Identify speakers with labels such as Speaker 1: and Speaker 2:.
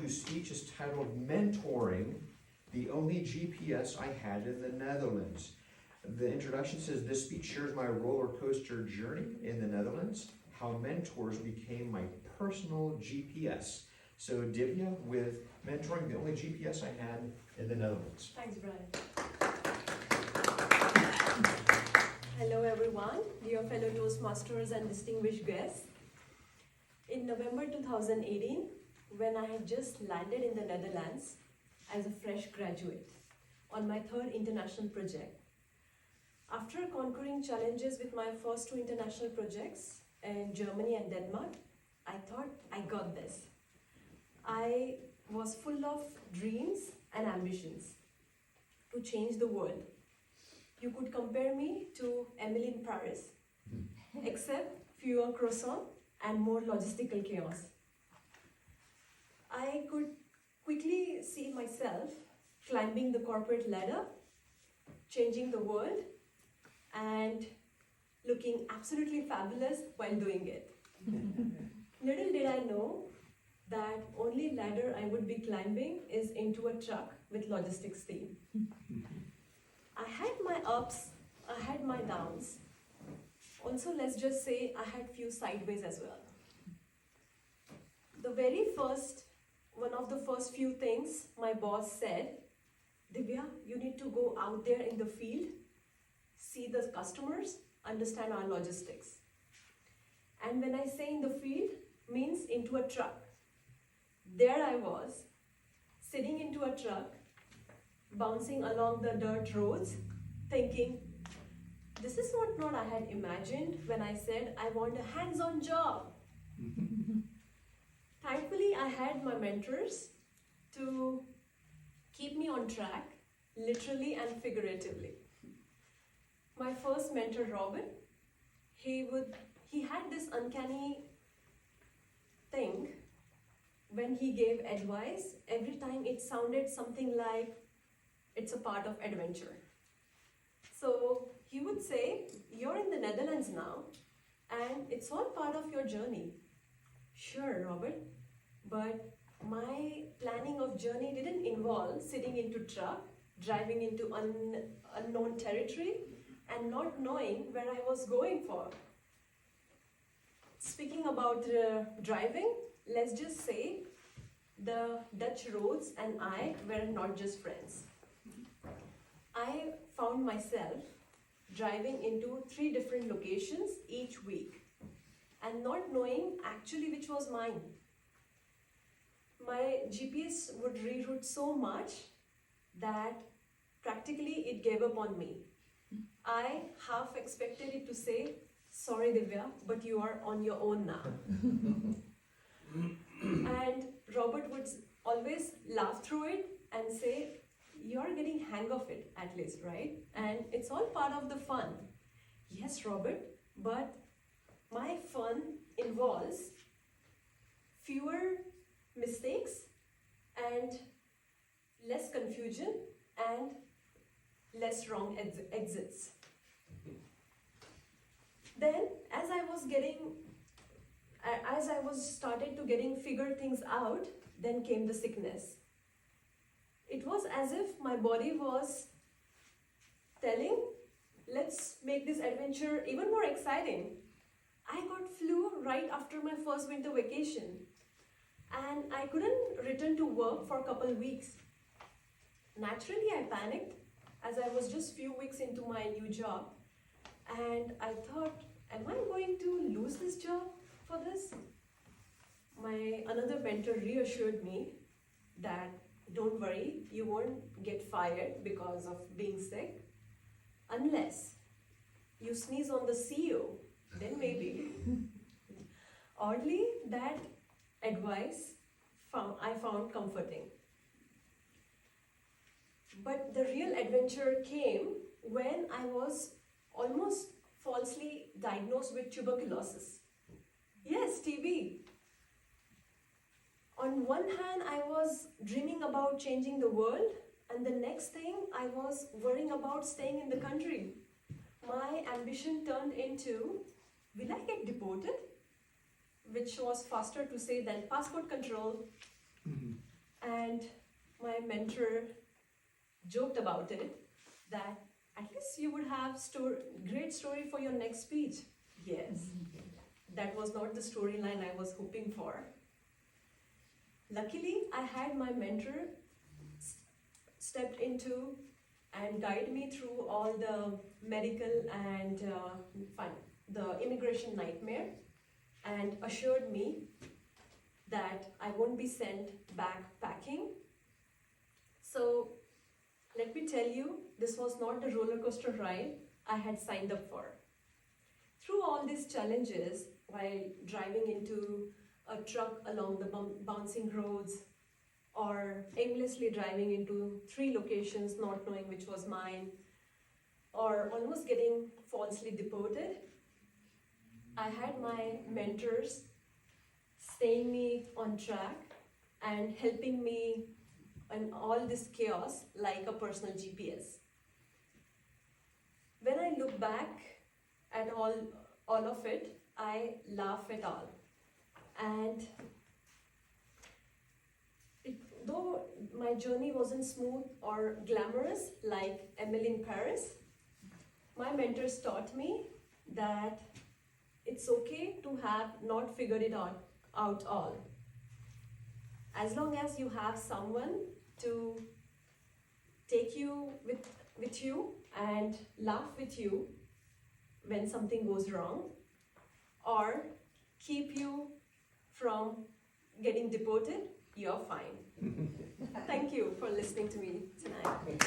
Speaker 1: whose speech is titled Mentoring, the only GPS I had in the Netherlands. The introduction says, this speech shares my roller coaster journey in the Netherlands, how mentors became my personal GPS. So Divya, with mentoring, the only GPS I had in the Netherlands.
Speaker 2: Thanks, Brian. Hello, everyone, dear fellow Toastmasters and distinguished guests. In November 2018, when I had just landed in the Netherlands as a fresh graduate on my third international project, after conquering challenges with my first 2 international projects in Germany and Denmark, I thought I got this. I was full of dreams and ambitions to change the world. You could compare me to Emily in Paris, except fewer croissants and more logistical chaos. I could quickly see myself climbing the corporate ladder, changing the world, and looking absolutely fabulous while doing it. Little did I know that only ladder I would be climbing is into a truck with logistics team. I had my ups, I had my downs. Also, let's just say I had few sideways as well. One of the first few things my boss said, Divya, you need to go out there in the field, see the customers, understand our logistics. And when I say in the field, means into a truck. There I was, sitting into a truck, bouncing along the dirt roads, thinking, this is what I had imagined when I said I want a hands-on job. Thankfully, I had my mentors to keep me on track, literally and figuratively. My first mentor, Robin, he had this uncanny thing when he gave advice. Every time it sounded something like it's a part of adventure. So he would say, you're in the Netherlands now, and it's all part of your journey. Sure, Robert, but my planning of journey didn't involve sitting into truck, driving into unknown territory, and not knowing where I was going for. Speaking about driving, let's just say the Dutch roads and I were not just friends. I found myself driving into 3 different locations each week and not knowing actually which was mine. My GPS would reroute so much that practically it gave up on me. I half expected it to say, sorry Divya, but you are on your own now. And Robert would always laugh through it and say, you're getting hang of it at least, right? And it's all part of the fun. Yes, Robert, but my fun involves fewer mistakes and less confusion and less wrong exits. Then, as I was started to figure things out, then came the sickness. It was as if my body was telling, let's make this adventure even more exciting. I got flu right after my first winter vacation, and I couldn't return to work for a couple weeks. Naturally, I panicked as I was just few weeks into my new job, and I thought, am I going to lose this job for this? My another mentor reassured me that don't worry, you won't get fired because of being sick, unless you sneeze on the CEO, then maybe. Oddly, that advice I found comforting. But the real adventure came when I was almost falsely diagnosed with tuberculosis. Yes, TB. On one hand, I was dreaming about changing the world, and the next thing I was worrying about staying in the country. My ambition turned into, will I get deported? Which was faster to say than passport control. And my mentor joked about it, that at least you would have great story for your next speech. Yes, that was not the storyline I was hoping for. Luckily, I had my mentor stepped into and guide me through all the medical and the immigration nightmare, and assured me that I won't be sent back packing. So let me tell you, this was not the roller coaster ride I had signed up for. Through all these challenges, while driving into a truck along the bouncing roads, or aimlessly driving into 3 locations not knowing which was mine, or almost getting falsely deported, I had my mentors staying me on track and helping me in all this chaos like a personal GPS. When I look back at all of it, I laugh at all. And though my journey wasn't smooth or glamorous like Emily in Paris, my mentors taught me that it's okay to have not figured it out all. As long as you have someone to take you with you and laugh with you when something goes wrong, or keep you from getting deported, you're fine. Thank you for listening to me tonight.